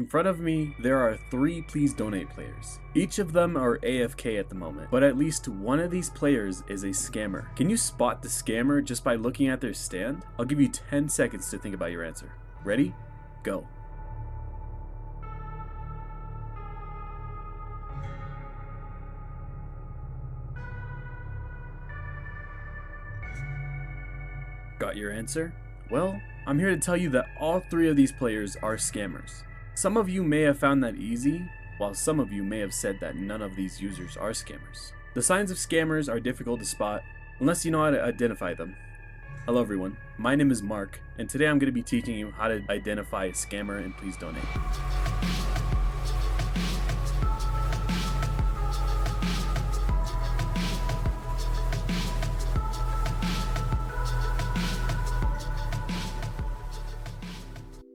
In front of me, there are 3 Please Donate players. Each of them are AFK at the moment, but at least one of these players is a scammer. Can you spot the scammer just by looking at their stand? I'll give you 10 seconds to think about your answer. Ready? Go. Got your answer? Well, I'm here to tell you that all 3 of these players are scammers. Some of you may have found that easy, while some of you may have said that none of these users are scammers. The signs of scammers are difficult to spot unless you know how to identify them. Hello everyone, my name is Mark, and today I'm going to be teaching you how to identify a scammer and Please Donate.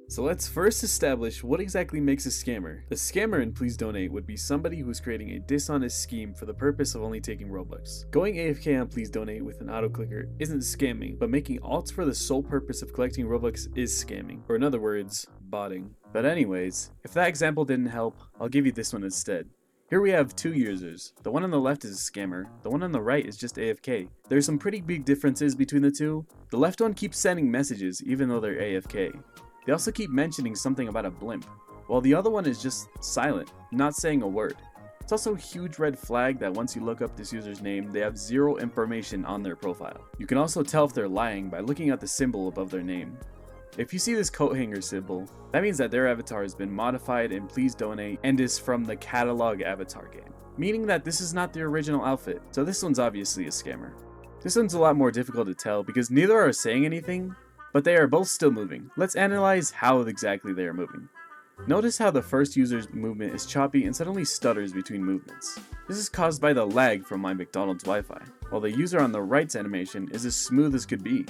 So let's first establish what exactly makes a scammer. A scammer in Please Donate would be somebody who's creating a dishonest scheme for the purpose of only taking Robux. Going AFK on Please Donate with an auto clicker isn't scamming, but making alts for the sole purpose of collecting Robux is scamming, or in other words, botting. But anyways, if that example didn't help, I'll give you this one instead. Here we have 2 users. The one on the left is a scammer, the one on the right is just AFK. There's some pretty big differences between the two. The left one keeps sending messages even though they're AFK. They also keep mentioning something about a blimp, while the other one is just silent, not saying a word. It's also a huge red flag that once you look up this user's name, they have 0 information on their profile. You can also tell if they're lying by looking at the symbol above their name. If you see this coat hanger symbol, that means that their avatar has been modified in Please Donate and is from the catalog avatar game, meaning that this is not their original outfit, so this one's obviously a scammer. This one's a lot more difficult to tell because neither are saying anything, but they are both still moving. Let's analyze how exactly they are moving. Notice how the first user's movement is choppy and suddenly stutters between movements. This is caused by the lag from my McDonald's Wi-Fi, while the user on the right's animation is as smooth as could be.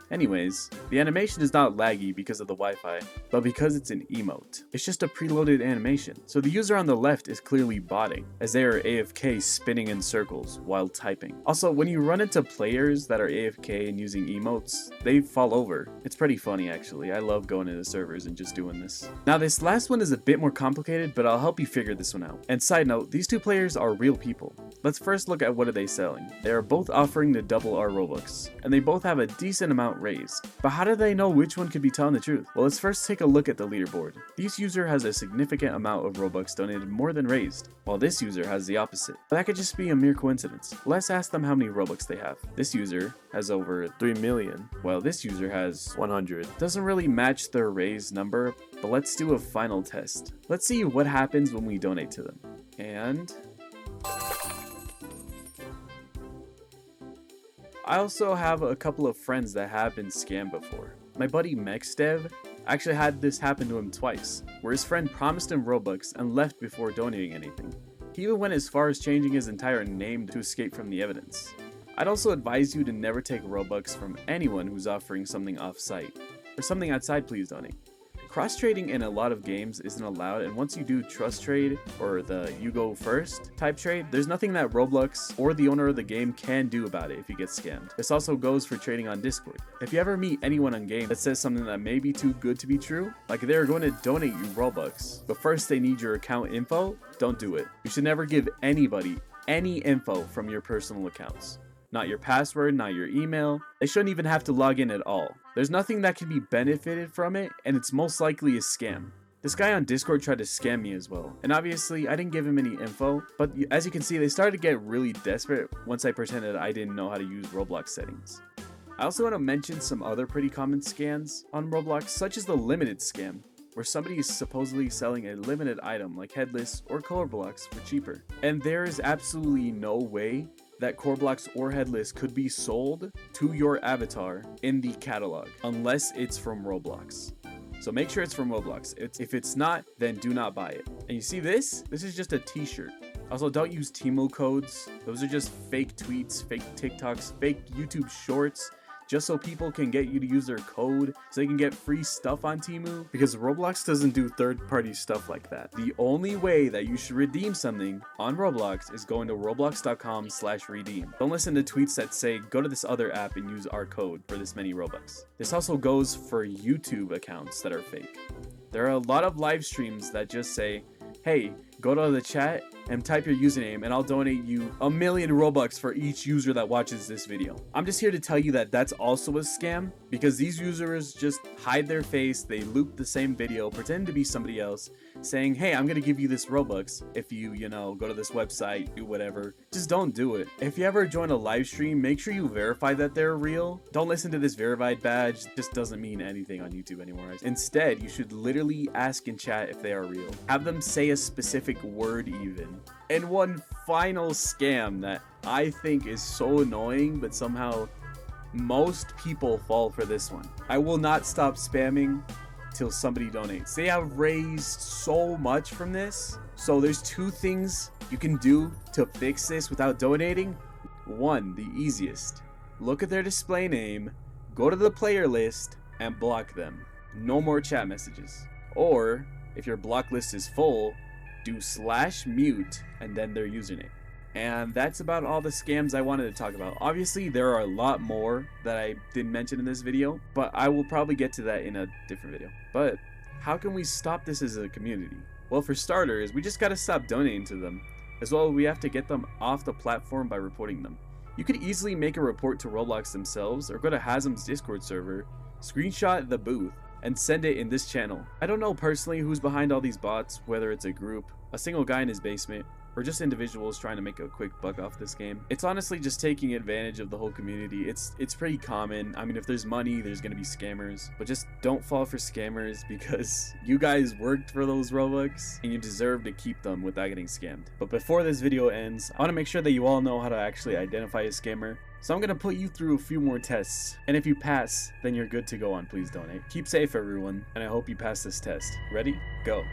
Anyways, the animation is not laggy because of the Wi-Fi, but because it's an emote. It's just a preloaded animation, so the user on the left is clearly botting, as they are AFK spinning in circles while typing. Also, when you run into players that are AFK and using emotes, they fall over. It's pretty funny actually, I love going into servers and just doing this. Now this last one is a bit more complicated, but I'll help you figure this one out. And side note, these 2 players are real people. Let's first look at what are they selling. They are both offering to double our Robux, and they both have a decent amount raised. But how do they know which one could be telling the truth? Well, let's first take a look at the leaderboard. This user has a significant amount of Robux donated more than raised, while this user has the opposite. But that could just be a mere coincidence. Let's ask them how many Robux they have. This user has over 3 million, while this user has 100. Doesn't really match their raised number, but let's do a final test. Let's see what happens when we donate to them. And I also have a couple of friends that have been scammed before. My buddy MexDev actually had this happen to him twice, where his friend promised him Robux and left before donating anything. He even went as far as changing his entire name to escape from the evidence. I'd also advise you to never take Robux from anyone who's offering something off-site, or something outside Please Donate. Cross-trading in a lot of games isn't allowed, and once you do trust trade or the you go first type trade, there's nothing that Roblox or the owner of the game can do about it if you get scammed. This also goes for trading on Discord. If you ever meet anyone on game that says something that may be too good to be true, like they're going to donate you Robux, but first they need your account info, don't do it. You should never give anybody any info from your personal accounts. Not your password, not your email. They shouldn't even have to log in at all. There's nothing that can be benefited from it, and it's most likely a scam. This guy on Discord tried to scam me as well, and obviously I didn't give him any info, but as you can see, they started to get really desperate once I pretended I didn't know how to use Roblox settings. I also want to mention some other pretty common scams on Roblox, such as the limited scam, where somebody is supposedly selling a limited item like Headless or Color Blocks for cheaper. And there is absolutely no way that Core Blocks or Headless could be sold to your avatar in the catalog unless it's from Roblox. So make sure it's from Roblox. If it's not, then do not buy it. And you see this? This is just a t-shirt. Also, don't use Temu codes. Those are just fake tweets, fake TikToks, fake YouTube shorts, just so people can get you to use their code so they can get free stuff on Temu, because Roblox doesn't do third-party stuff like that. The only way that you should redeem something on Roblox is going to roblox.com/redeem. Don't listen to tweets that say go to this other app and use our code for this many Robux. This also goes for YouTube accounts that are fake. There are a lot of live streams that just say, hey, go to the chat and type your username and I'll donate you 1,000,000 Robux for each user that watches this video. I'm just here to tell you that that's also a scam, because these users just hide their face, they loop the same video, pretend to be somebody else, saying, hey, I'm gonna give you this Robux if you go to this website, do whatever. Just don't do it. If you ever join a live stream, make sure you verify that they're real. Don't listen to this verified badge, it just doesn't mean anything on YouTube anymore. Instead, you should literally ask in chat if they are real. Have them say a specific word even. And one final scam that I think is so annoying, but somehow most people fall for this one. I will not stop spamming till somebody donates. They have raised so much from this. So there's 2 things you can do to fix this without donating. 1, the easiest. Look at their display name, go to the player list, and block them. No more chat messages. Or, if your block list is full, do /mute and then their username. And that's about all the scams I wanted to talk about. Obviously, there are a lot more that I didn't mention in this video, but I will probably get to that in a different video. But how can we stop this as a community? Well, for starters, we just gotta stop donating to them. As well, we have to get them off the platform by reporting them. You could easily make a report to Roblox themselves, or go to Hasm's Discord server, screenshot the booth, and send it in this channel. I don't know personally who's behind all these bots, whether it's a group, a single guy in his basement, or just individuals trying to make a quick buck off this game. It's honestly just taking advantage of the whole community. It's pretty common. I mean, if there's money, there's gonna be scammers, but just don't fall for scammers, because you guys worked for those Robux and you deserve to keep them without getting scammed. But before this video ends, I want to make sure that you all know how to actually identify a scammer. So I'm gonna put you through a few more tests, and if you pass, then you're good to go on Please Donate. Keep safe everyone, and I hope you pass this test. Ready? Go.